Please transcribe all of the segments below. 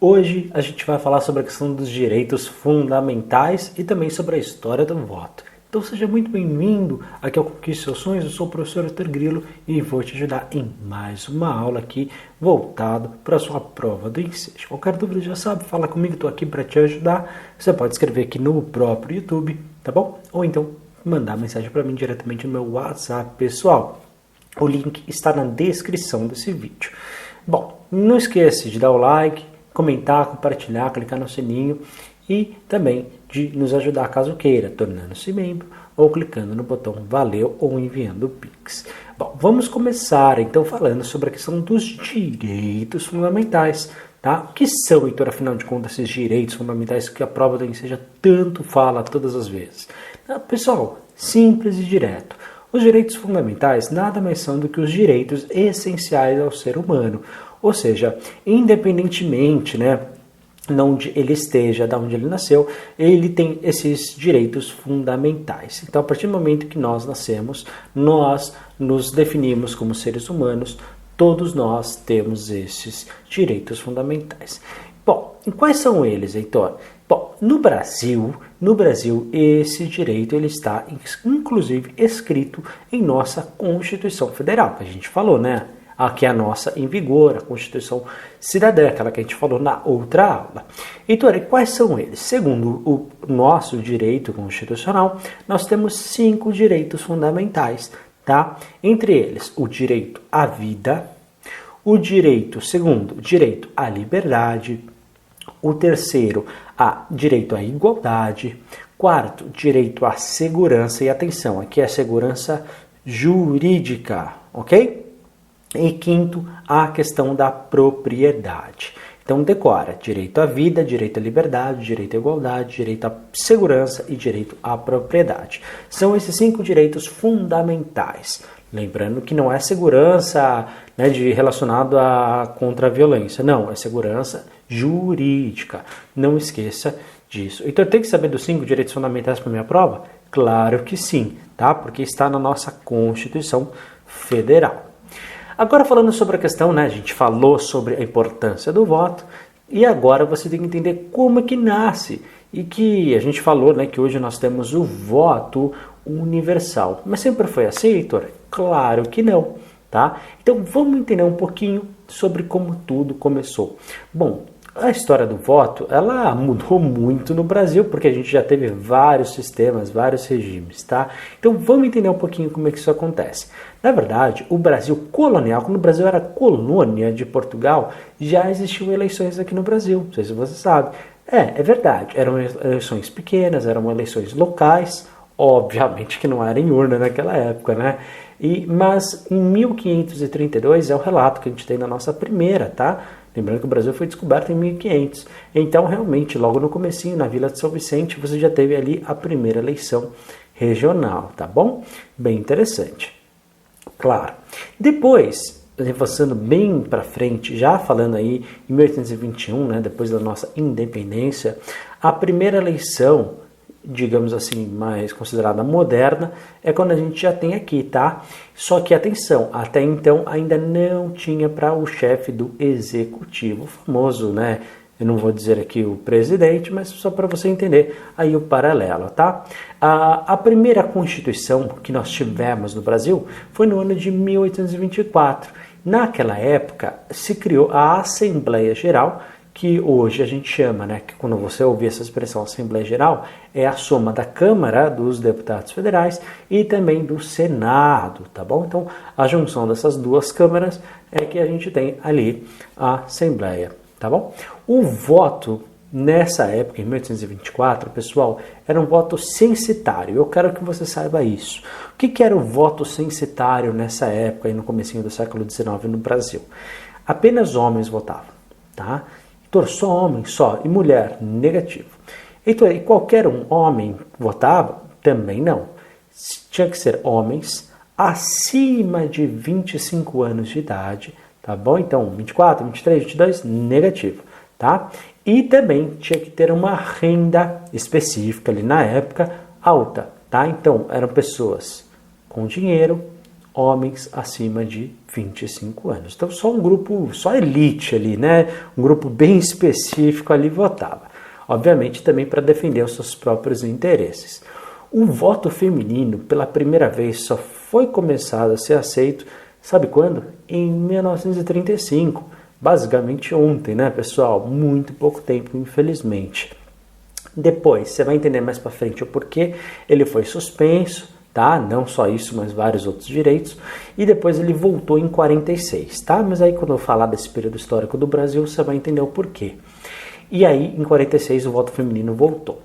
Hoje a gente vai falar sobre a questão dos direitos fundamentais e também sobre a história do voto. Então seja muito bem-vindo aqui ao Conquiste Seus Sonhos. Eu sou o professor Arthur Grilo e vou te ajudar em mais uma aula aqui voltado para a sua prova do Ensejo. Qualquer dúvida já sabe, fala comigo, estou aqui para te ajudar. Você pode escrever aqui no próprio YouTube, tá bom? Ou então mandar mensagem para mim diretamente no meu WhatsApp pessoal. O link está na descrição desse vídeo. Bom, não esqueça de dar o like, comentar, compartilhar, clicar no sininho e também de nos ajudar caso queira, tornando-se membro ou clicando no botão valeu ou enviando o Pix. Bom, vamos começar então falando sobre a questão dos direitos fundamentais. Tá? O que são, Heitor, afinal de contas, esses direitos fundamentais que a prova do Enseja tanto fala todas as vezes? Pessoal, simples e direto. Os direitos fundamentais nada mais são do que os direitos essenciais ao ser humano. Ou seja, independentemente, de onde ele esteja, de onde ele nasceu, ele tem esses direitos fundamentais. Então, a partir do momento que nós nascemos, nós nos definimos como seres humanos, todos nós temos esses direitos fundamentais. Bom, e quais são eles, Heitor? Bom, no Brasil, esse direito ele está, inclusive, escrito em nossa Constituição Federal, que a gente falou, Aqui é a nossa em vigor, a Constituição Cidadã, aquela que a gente falou na outra aula. Heitor, e quais são eles? Segundo o nosso direito constitucional, nós temos 5 direitos fundamentais, tá? Entre eles, o direito à vida, o segundo, direito à liberdade, o terceiro, direito à igualdade, quarto, direito à segurança, e atenção, aqui é a segurança jurídica, ok? E quinto, a questão da propriedade. Então decora, direito à vida, direito à liberdade, direito à igualdade, direito à segurança e direito à propriedade. São esses 5 direitos fundamentais. Lembrando que não é segurança relacionado contra a violência, não, é segurança jurídica. Não esqueça disso. Então tem que saber dos 5 direitos fundamentais para a minha prova? Claro que sim, tá? Porque está na nossa Constituição Federal. Agora falando sobre a questão, a gente falou sobre a importância do voto e agora você tem que entender como é que nasce. E que a gente falou que hoje nós temos o voto universal. Mas sempre foi assim, Heitor? Claro que não, tá? Então vamos entender um pouquinho sobre como tudo começou. Bom, a história do voto, ela mudou muito no Brasil, porque a gente já teve vários sistemas, vários regimes, tá? Então vamos entender um pouquinho como é que isso acontece. Na verdade, o Brasil colonial, quando o Brasil era colônia de Portugal, já existiam eleições aqui no Brasil, não sei se você sabe. É verdade, eram eleições pequenas, eram eleições locais, obviamente que não era em urna naquela época, Mas em 1532 é o relato que a gente tem na nossa primeira, tá? Lembrando que o Brasil foi descoberto em 1500. Então, realmente, logo no comecinho, na Vila de São Vicente, você já teve ali a primeira eleição regional, tá bom? Bem interessante. Claro. Depois, avançando bem para frente, já falando aí em 1821, depois da nossa independência, a primeira eleição, digamos assim, mais considerada moderna, é quando a gente já tem aqui, tá? Só que, atenção, até então ainda não tinha para o chefe do executivo, famoso, Eu não vou dizer aqui o presidente, mas só para você entender aí o paralelo, tá? A primeira Constituição que nós tivemos no Brasil foi no ano de 1824. Naquela época se criou a Assembleia Geral, que hoje a gente chama, que quando você ouvir essa expressão Assembleia Geral, é a soma da Câmara dos Deputados Federais e também do Senado, tá bom? Então, a junção dessas duas câmaras é que a gente tem ali a Assembleia, tá bom? O voto, nessa época, em 1824, pessoal, era um voto censitário. Eu quero que você saiba isso. O que era o voto censitário nessa época, aí no comecinho do século XIX no Brasil? Apenas homens votavam, tá? Heitor, só homem, só, e mulher, negativo. Heitor, e qualquer homem votava? Também não. Tinha que ser homens acima de 25 anos de idade, tá bom? Então, 24, 23, 22, negativo, tá? E também tinha que ter uma renda específica ali na época alta, tá? Então, eram pessoas com dinheiro, homens acima de 25 anos. Então só um grupo, só elite ali, né? Um grupo bem específico ali votava. Obviamente também para defender os seus próprios interesses. O voto feminino, pela primeira vez, só foi começado a ser aceito, sabe quando? Em 1935. Basicamente ontem, né, pessoal? Muito pouco tempo, infelizmente. Depois, você vai entender mais para frente o porquê ele foi suspenso, tá? Não só isso, mas vários outros direitos. E depois ele voltou em 46, tá? Mas aí quando eu falar desse período histórico do Brasil, você vai entender o porquê. E aí, em 46, o voto feminino voltou.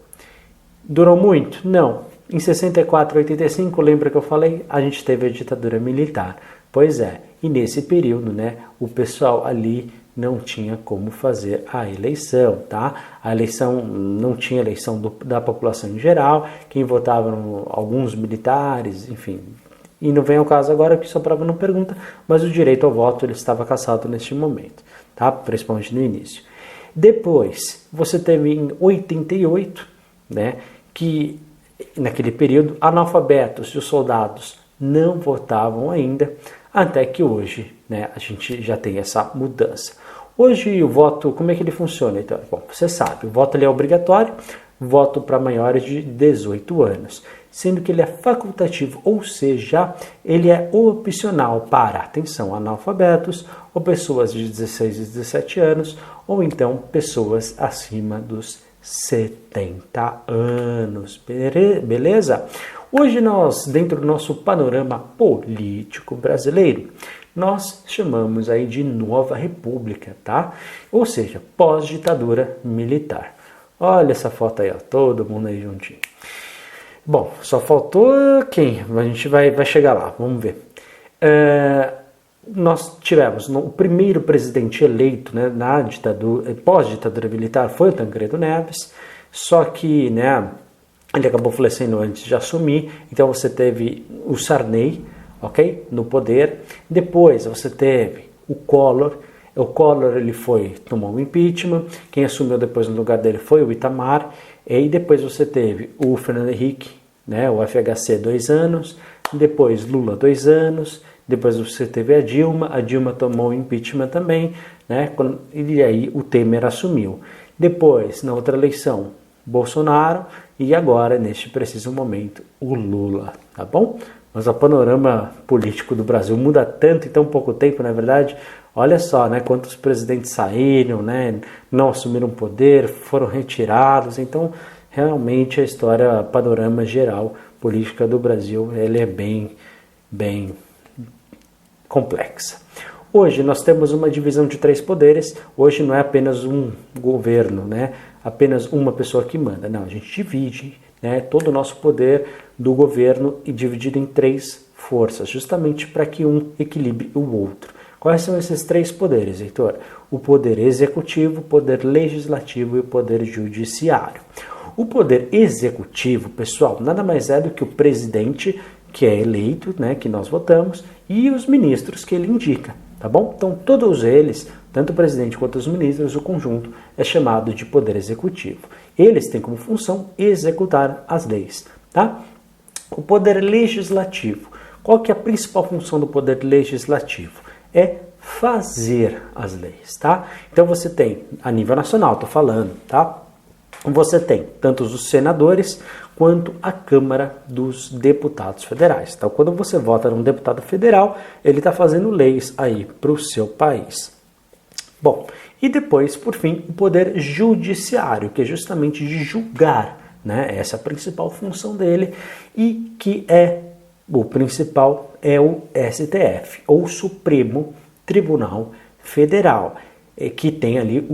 Durou muito? Não. Em 64 e 85, lembra que eu falei? A gente teve a ditadura militar. Pois é, e nesse período, né, o pessoal ali não tinha como fazer a eleição, tá? A eleição, não tinha eleição da população em geral, quem votava eram alguns militares, enfim. E não vem ao caso agora, que sua prova não pergunta, mas o direito ao voto ele estava cassado neste momento, tá? Principalmente no início. Depois, você teve em 88, né, que naquele período, analfabetos e os soldados não votavam ainda, até que hoje, né, a gente já tem essa mudança. Hoje o voto, como é que ele funciona? Então, bom, você sabe, o voto ele é obrigatório, voto para maiores de 18 anos, sendo que ele é facultativo, ou seja, ele é opcional para, atenção, analfabetos ou pessoas de 16 e 17 anos, ou então pessoas acima dos 70 anos, beleza? Hoje nós, dentro do nosso panorama político brasileiro, nós chamamos aí de Nova República, tá? Ou seja, pós-ditadura militar. Olha essa foto aí, ó, todo mundo aí juntinho. Bom, só faltou quem? A gente vai chegar lá, vamos ver. Nós tivemos o primeiro presidente eleito, né, na ditadura, pós-ditadura militar foi o Tancredo Neves, só que, né, ele acabou falecendo antes de assumir, então você teve o Sarney, ok, no poder. Depois você teve o Collor ele tomou um impeachment, quem assumiu depois no lugar dele foi o Itamar, e depois você teve o Fernando Henrique, né, o FHC 2 anos, depois Lula 2 anos, depois você teve a Dilma tomou o impeachment também, né, e aí o Temer assumiu. Depois, na outra eleição, Bolsonaro, e agora, neste preciso momento, o Lula, tá bom? Mas o panorama político do Brasil muda tanto em tão pouco tempo, não é verdade? Olha só, né, quantos presidentes saíram, né, não assumiram poder, foram retirados, então realmente a história, panorama geral política do Brasil, ele é bem complexa. Hoje nós temos uma divisão de 3 poderes, hoje não é apenas um governo, né, apenas uma pessoa que manda, não, a gente divide, né, todo o nosso poder do governo e dividido em 3 forças, justamente para que um equilibre o outro. Quais são esses 3 poderes, Heitor? O poder executivo, o poder legislativo e o poder judiciário. O poder executivo, pessoal, nada mais é do que o presidente que é eleito, né, que nós votamos, e os ministros que ele indica, tá bom? Então todos eles, tanto o presidente quanto os ministros, o conjunto é chamado de poder executivo. Eles têm como função executar as leis, tá? O poder legislativo. Qual que é a principal função do poder legislativo? É fazer as leis, tá? Então você tem, a nível nacional, tô falando, tá? Você tem tanto os senadores quanto a Câmara dos Deputados Federais. Então, quando você vota num deputado federal, ele está fazendo leis aí para o seu país. Bom, e depois, por fim, o poder judiciário, que é justamente de julgar, né? Essa é a principal função dele, e que o principal é o STF, ou Supremo Tribunal Federal, que tem ali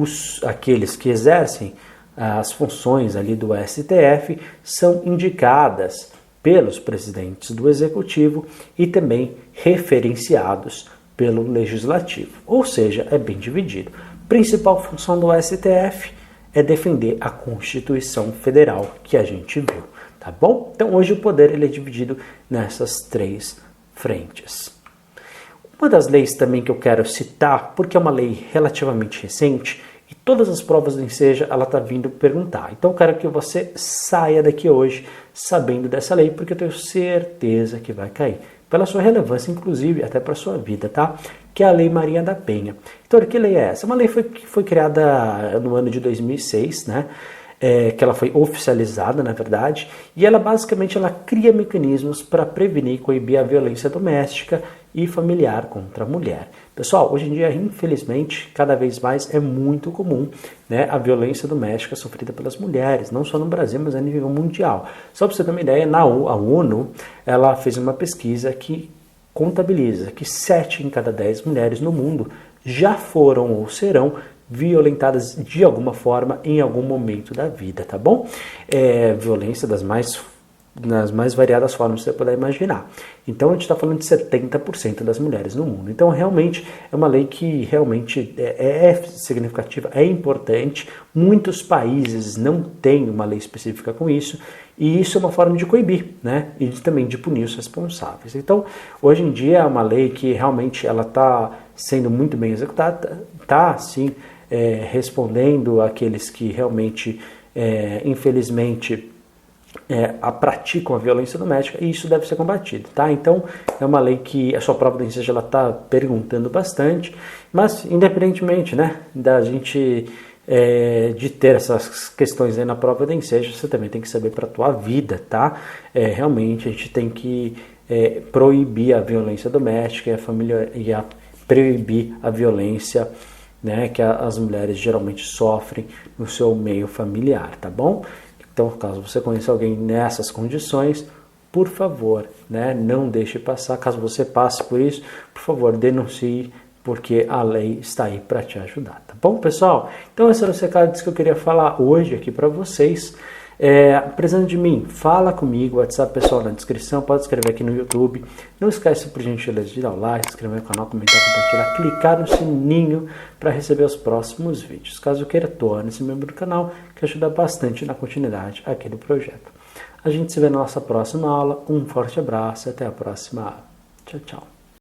aqueles que exercem as funções ali do STF, são indicadas pelos presidentes do Executivo e também referenciados pelo Legislativo, ou seja, é bem dividido. Principal função do STF é defender a Constituição Federal que a gente viu, tá bom? Então hoje o poder ele é dividido nessas 3 frentes. Uma das leis também que eu quero citar, porque é uma lei relativamente recente, e todas as provas do Enseja ela está vindo perguntar. Então eu quero que você saia daqui hoje sabendo dessa lei, porque eu tenho certeza que vai cair. pela sua relevância, inclusive até para a sua vida, tá? Que é a Lei Maria da Penha. Então, que lei é essa? Uma lei que foi criada no ano de 2006, né? Que ela foi oficializada, na verdade, e ela basicamente cria mecanismos para prevenir e coibir a violência doméstica e familiar contra a mulher. Pessoal, hoje em dia, infelizmente, cada vez mais é muito comum, né, a violência doméstica sofrida pelas mulheres, não só no Brasil, mas a nível mundial. Só para você ter uma ideia, a ONU ela fez uma pesquisa que contabiliza que 7 em cada 10 mulheres no mundo já foram ou serão violentadas de alguma forma em algum momento da vida, tá bom? Violência nas mais variadas formas que você puder imaginar. Então a gente está falando de 70% das mulheres no mundo. Então realmente é uma lei que realmente é significativa, é importante. Muitos países não têm uma lei específica com isso, e isso é uma forma de coibir, né? E também de punir os responsáveis. Então hoje em dia é uma lei que realmente ela está sendo muito bem executada, está sim respondendo àqueles que realmente, infelizmente, praticam a violência doméstica, e isso deve ser combatido, tá? Então, é uma lei que a sua prova de ensejo ela está perguntando bastante, mas independentemente, né, da gente de ter essas questões aí na prova de ensejo, você também tem que saber para a tua vida, tá? Realmente a gente tem que proibir a violência doméstica e proibir a violência, né, que as mulheres geralmente sofrem no seu meio familiar, tá bom? Então, caso você conheça alguém nessas condições, por favor, né, não deixe passar. Caso você passe por isso, por favor, denuncie, porque a lei está aí para te ajudar, tá bom, pessoal? Então, esses eram os recados que eu queria falar hoje aqui para vocês. Precisando de mim, fala comigo, WhatsApp pessoal na descrição, pode escrever aqui no YouTube. Não esquece, por gentileza, de dar o like, se inscrever no canal, comentar, compartilhar, clicar no sininho para receber os próximos vídeos. Caso queira, torne-se membro do canal, que ajuda bastante na continuidade aqui do projeto. A gente se vê na nossa próxima aula. Um forte abraço e até a próxima aula. Tchau, tchau.